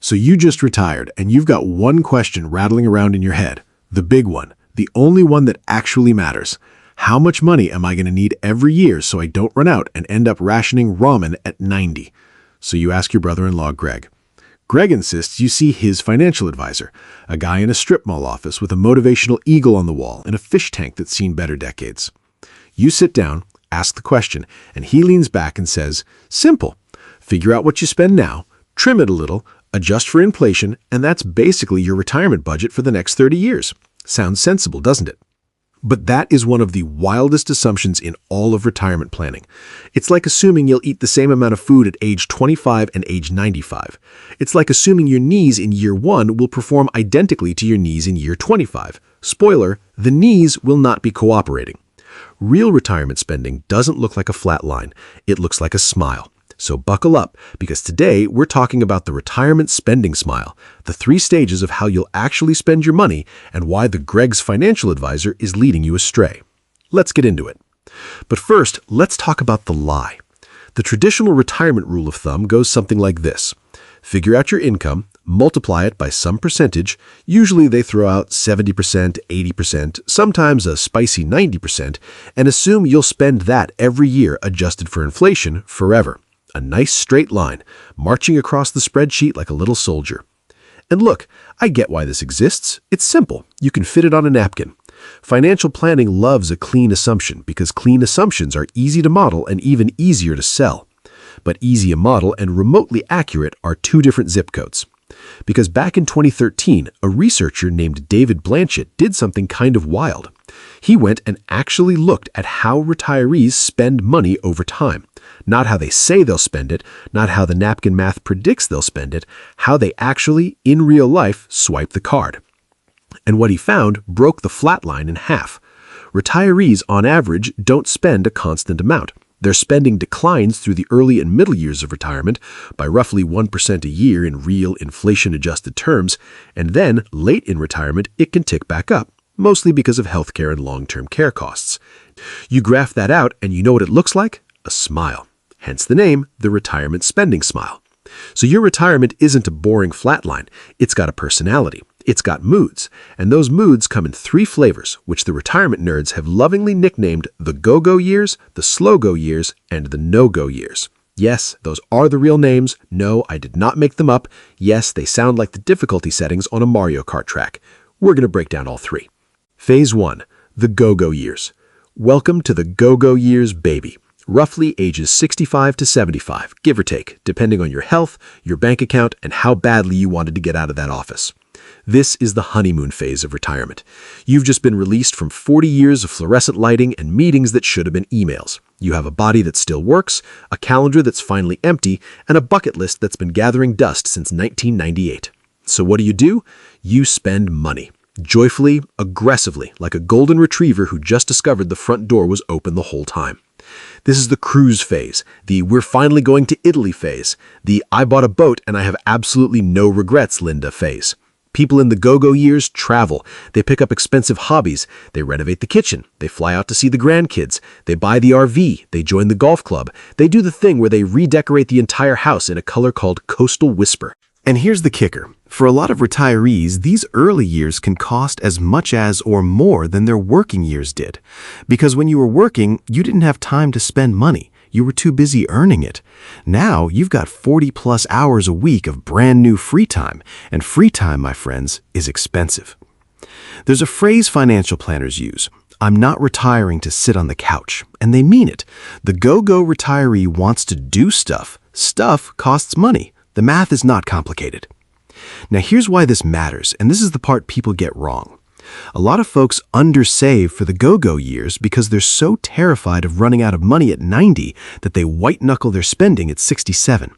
So you just retired, and you've got one question rattling around in your head. The big one. The only one that actually matters. How much money am I going to need every year so I don't run out and end up rationing ramen at 90? So you ask your brother-in-law, Greg. Greg insists you see his financial advisor, a guy in a strip mall office with a motivational eagle on the wall and a fish tank that's seen better decades. You sit down, ask the question, and he leans back and says, simple. Figure out what you spend now, trim it a little, adjust for inflation, and that's basically your retirement budget for the next 30 years. Sounds sensible, doesn't it? But that is one of the wildest assumptions in all of retirement planning. It's like assuming you'll eat the same amount of food at age 25 and age 95. It's like assuming your knees in year 1 will perform identically to your knees in year 25. Spoiler, the knees will not be cooperating. Real retirement spending doesn't look like a flat line. It looks like a smile. So buckle up, because today we're talking about the retirement spending smile, the 3 stages of how you'll actually spend your money and why the Greg's financial advisor is leading you astray. Let's get into it. But first, let's talk about the lie. The traditional retirement rule of thumb goes something like this. Figure out your income, multiply it by some percentage, usually they throw out 70%, 80%, sometimes a spicy 90%, and assume you'll spend that every year adjusted for inflation forever. A nice straight line, marching across the spreadsheet like a little soldier. And look, I get why this exists. It's simple. You can fit it on a napkin. Financial planning loves a clean assumption because clean assumptions are easy to model and even easier to sell. But easy to model and remotely accurate are 2 different zip codes. Because back in 2013, a researcher named David Blanchett did something kind of wild. He went and actually looked at how retirees spend money over time. Not how they say they'll spend it, not how the napkin math predicts they'll spend it, how they actually, in real life, swipe the card. And what he found broke the flat line in half. Retirees, on average, don't spend a constant amount. Their spending declines through the early and middle years of retirement by roughly 1% a year in real inflation-adjusted terms, and then, late in retirement, it can tick back up, mostly because of healthcare and long-term care costs. You graph that out, and you know what it looks like? A smile. Hence the name, the retirement spending smile. So your retirement isn't a boring flatline. It's got a personality. It's got moods. And those moods come in 3 flavors, which the retirement nerds have lovingly nicknamed the go-go years, the slow-go years, and the no-go years. Yes, those are the real names. No, I did not make them up. Yes, they sound like the difficulty settings on a Mario Kart track. We're going to break down all 3. Phase 1, the go-go years. Welcome to the go-go years, baby. Roughly ages 65 to 75, give or take, depending on your health, your bank account, and how badly you wanted to get out of that office. This is the honeymoon phase of retirement. You've just been released from 40 years of fluorescent lighting and meetings that should have been emails. You have a body that still works, a calendar that's finally empty, and a bucket list that's been gathering dust since 1998. So what do? You spend money. Joyfully, aggressively, like a golden retriever who just discovered the front door was open the whole time. This is the cruise phase, the we're finally going to Italy phase, the I bought a boat and I have absolutely no regrets, Linda phase. People in the go-go years travel. They pick up expensive hobbies. They renovate the kitchen. They fly out to see the grandkids. They buy the RV. They join the golf club. They do the thing where they redecorate the entire house in a color called Coastal Whisper. And here's the kicker. For a lot of retirees, these early years can cost as much as or more than their working years did. Because when you were working, you didn't have time to spend money. You were too busy earning it. Now, you've got 40+ hours a week of brand new free time. And free time, my friends, is expensive. There's a phrase financial planners use. I'm not retiring to sit on the couch. And they mean it. The go-go retiree wants to do stuff. Stuff costs money. The math is not complicated. Now here's why this matters, and this is the part people get wrong. A lot of folks undersave for the go-go years because they're so terrified of running out of money at 90 that they white-knuckle their spending at 67.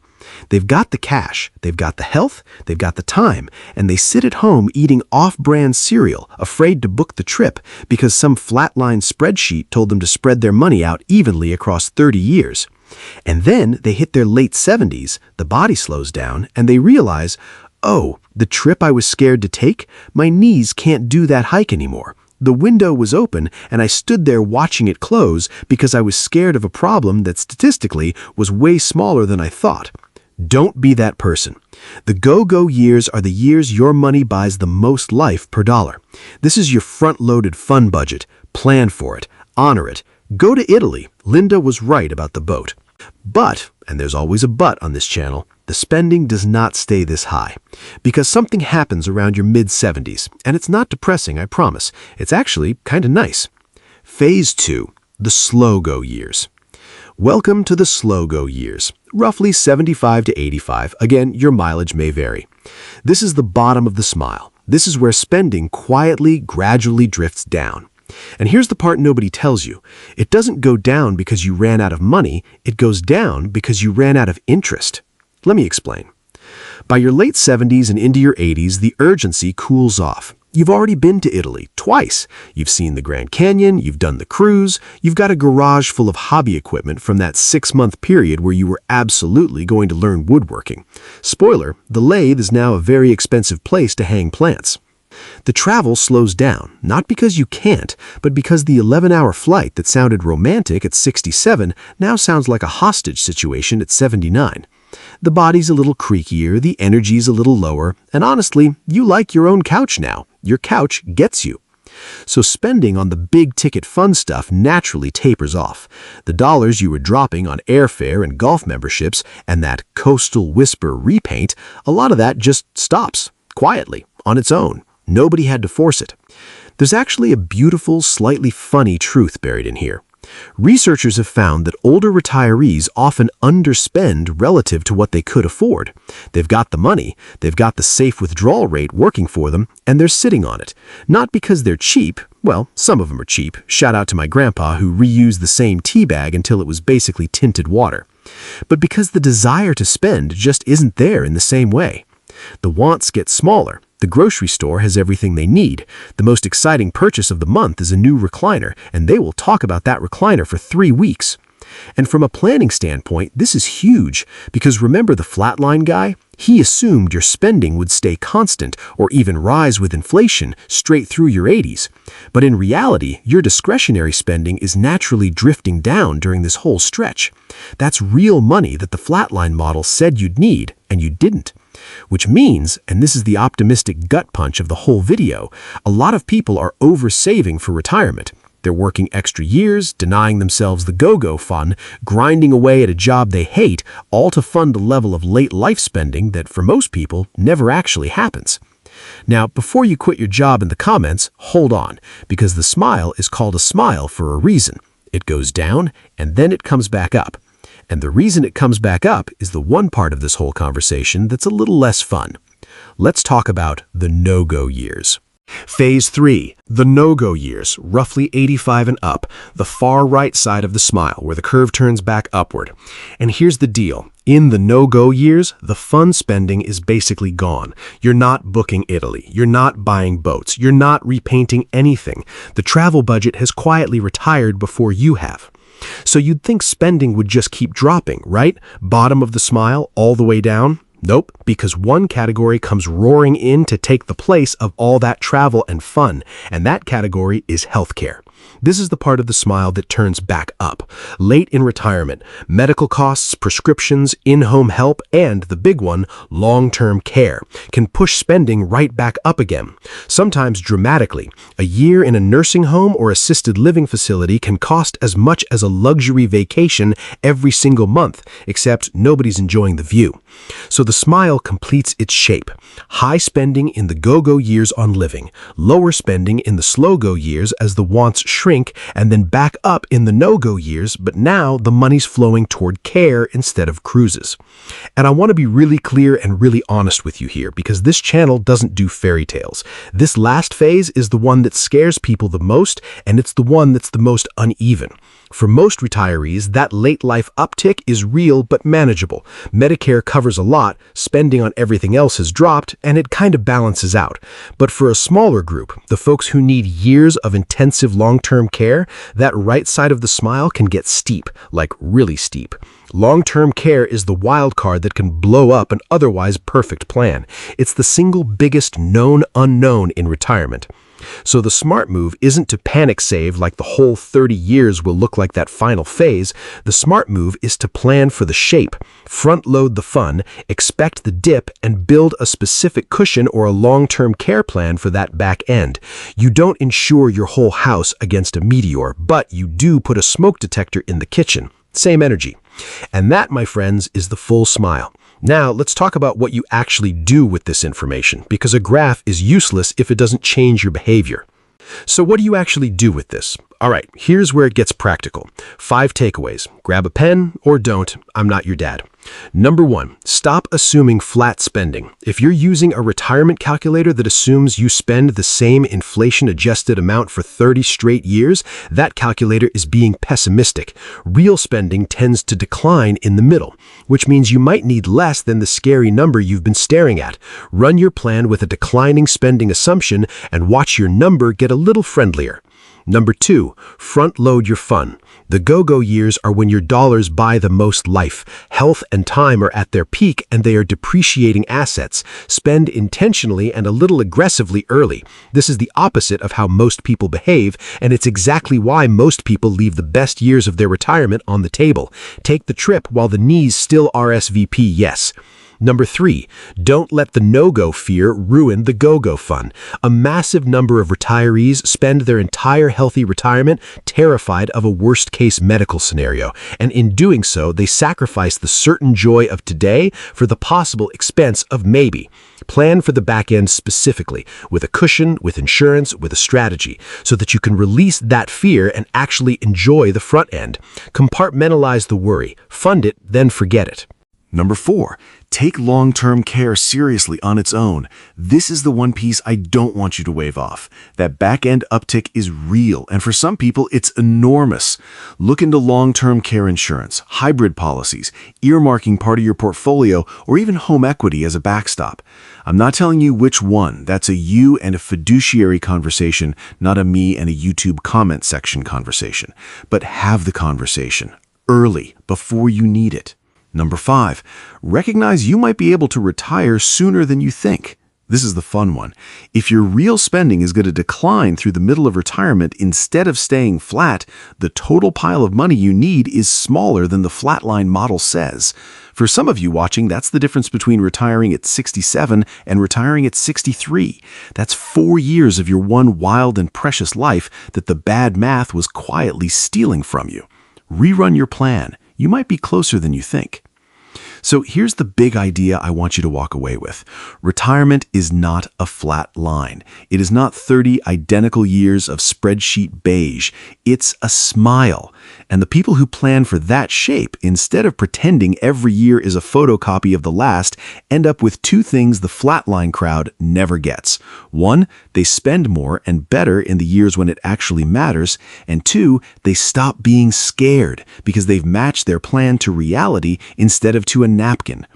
They've got the cash, they've got the health, they've got the time, and they sit at home eating off-brand cereal, afraid to book the trip because some flatline spreadsheet told them to spread their money out evenly across 30 years. And then they hit their late 70s, the body slows down, and they realize, oh, the trip I was scared to take, my knees can't do that hike anymore. The window was open, and I stood there watching it close because I was scared of a problem that statistically was way smaller than I thought. Don't be that person. The go-go years are the years your money buys the most life per dollar. This is your front-loaded fun budget. Plan for it. Honor it. Go to Italy. Linda was right about the boat. But, and there's always a but on this channel, the spending does not stay this high. Because something happens around your mid-70s, and it's not depressing, I promise. It's actually kind of nice. Phase 2. The slow-go years. Welcome to the slow-go years. Roughly 75 to 85. Again, your mileage may vary. This is the bottom of the smile. This is where spending quietly, gradually drifts down. And here's the part nobody tells you. It doesn't go down because you ran out of money. It goes down because you ran out of interest. Let me explain. By your late 70s and into your 80s, the urgency cools off. You've already been to Italy twice. You've seen the Grand Canyon, you've done the cruise, you've got a garage full of hobby equipment from that 6-month period where you were absolutely going to learn woodworking. Spoiler, the lathe is now a very expensive place to hang plants. The travel slows down, not because you can't, but because the 11-hour flight that sounded romantic at 67 now sounds like a hostage situation at 79. The body's a little creakier, the energy's a little lower, and honestly, you like your own couch now. Your couch gets you. So spending on the big-ticket fun stuff naturally tapers off. The dollars you were dropping on airfare and golf memberships and that Coastal Whisper repaint, a lot of that just stops, quietly, on its own. Nobody had to force it. There's actually a beautiful, slightly funny truth buried in here. Researchers have found that older retirees often underspend relative to what they could afford. They've got the money, they've got the safe withdrawal rate working for them, and they're sitting on it. Not because they're cheap. Well, some of them are cheap. Shout out to my grandpa who reused the same tea bag until it was basically tinted water. But because the desire to spend just isn't there in the same way. The wants get smaller. The grocery store has everything they need. The most exciting purchase of the month is a new recliner, and they will talk about that recliner for 3 weeks. And from a planning standpoint, this is huge, because remember the flatline guy? He assumed your spending would stay constant or even rise with inflation straight through your 80s. But in reality, your discretionary spending is naturally drifting down during this whole stretch. That's real money that the flatline model said you'd need, and you didn't. Which means, and this is the optimistic gut punch of the whole video, a lot of people are over-saving for retirement. They're working extra years, denying themselves the go-go fun, grinding away at a job they hate, all to fund a level of late life spending that for most people never actually happens. Now, before you quit your job in the comments, hold on, because the smile is called a smile for a reason. It goes down, and then it comes back up. And the reason it comes back up is the one part of this whole conversation that's a little less fun. Let's talk about the no-go years. Phase 3, the no-go years, roughly 85 and up, the far right side of the smile where the curve turns back upward. And here's the deal. In the no-go years, the fun spending is basically gone. You're not booking Italy. You're not buying boats. You're not repainting anything. The travel budget has quietly retired before you have. So you'd think spending would just keep dropping, right? Bottom of the smile, all the way down? Nope, because one category comes roaring in to take the place of all that travel and fun, and that category is healthcare. This is the part of the smile that turns back up. Late in retirement, medical costs, prescriptions, in-home help, and the big one, long-term care, can push spending right back up again. Sometimes dramatically. A year in a nursing home or assisted living facility can cost as much as a luxury vacation every single month, except nobody's enjoying the view. So the smile completes its shape. High spending in the go-go years on living, lower spending in the slow-go years as the wants shrink, and then back up in the no-go years, but now the money's flowing toward care instead of cruises. And I want to be really clear and really honest with you here, because this channel doesn't do fairy tales. This last phase is the one that scares people the most, and it's the one that's the most uneven. For most retirees, that late life uptick is real but manageable. Medicare covers a lot, spending on everything else has dropped, and it kind of balances out. But for a smaller group, the folks who need years of intensive long-term care, that right side of the smile can get steep, like really steep. Long-term care is the wild card that can blow up an otherwise perfect plan. It's the single biggest known unknown in retirement. So the smart move isn't to panic save like the whole 30 years will look like that final phase. The smart move is to plan for the shape, front load the fun, expect the dip, and build a specific cushion or a long-term care plan for that back end. You don't insure your whole house against a meteor, but you do put a smoke detector in the kitchen. Same energy. And that, my friends, is the full smile. Now, let's talk about what you actually do with this information, because a graph is useless if it doesn't change your behavior. So what do you actually do with this? All right, here's where it gets practical. 5 takeaways. Grab a pen or don't. I'm not your dad. Number 1, stop assuming flat spending. If you're using a retirement calculator that assumes you spend the same inflation-adjusted amount for 30 straight years, that calculator is being pessimistic. Real spending tends to decline in the middle, which means you might need less than the scary number you've been staring at. Run your plan with a declining spending assumption and watch your number get a little friendlier. Number 2, front load your fun. The go-go years are when your dollars buy the most life. Health and time are at their peak and they are depreciating assets. Spend intentionally and a little aggressively early. This is the opposite of how most people behave, and it's exactly why most people leave the best years of their retirement on the table. Take the trip while the knees still RSVP yes. Number 3, don't let the no-go fear ruin the go-go fun. A massive number of retirees spend their entire healthy retirement terrified of a worst-case medical scenario, and in doing so, they sacrifice the certain joy of today for the possible expense of maybe. Plan for the back end specifically, with a cushion, with insurance, with a strategy, so that you can release that fear and actually enjoy the front end. Compartmentalize the worry, fund it, then forget it. Number 4, take long-term care seriously on its own. This is the one piece I don't want you to wave off. That back-end uptick is real, and for some people, it's enormous. Look into long-term care insurance, hybrid policies, earmarking part of your portfolio, or even home equity as a backstop. I'm not telling you which one. That's a you and a fiduciary conversation, not a me and a YouTube comment section conversation. But have the conversation early, before you need it. Number 5, recognize you might be able to retire sooner than you think. This is the fun one. If your real spending is going to decline through the middle of retirement instead of staying flat, the total pile of money you need is smaller than the flatline model says. For some of you watching, that's the difference between retiring at 67 and retiring at 63. That's 4 years of your one wild and precious life that the bad math was quietly stealing from you. Rerun your plan. You might be closer than you think. So here's the big idea I want you to walk away with. Retirement is not a flat line. It is not 30 identical years of spreadsheet beige. It's a smile. And the people who plan for that shape, instead of pretending every year is a photocopy of the last, end up with 2 things the flatline crowd never gets. 1, they spend more and better in the years when it actually matters. And 2, they stop being scared because they've matched their plan to reality instead of to a napkin.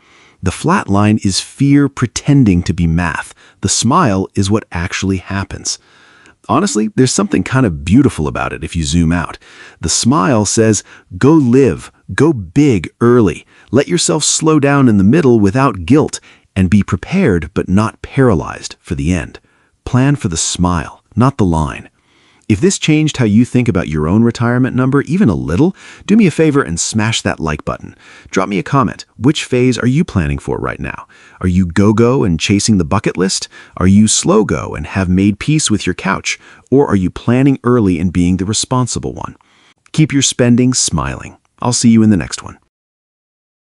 The flat line is fear pretending to be math. The smile is what actually happens. Honestly, there's something kind of beautiful about it if you zoom out. The smile says, go live, go big early. Let yourself slow down in the middle without guilt, and be prepared but not paralyzed for the end. Plan for the smile, not the line. If this changed how you think about your own retirement number even a little, do me a favor and smash that like button. Drop me a comment. Which phase are you planning for right now? Are you go-go and chasing the bucket list? Are you slow-go and have made peace with your couch? Or are you planning early and being the responsible one? Keep your spending smiling. I'll see you in the next one.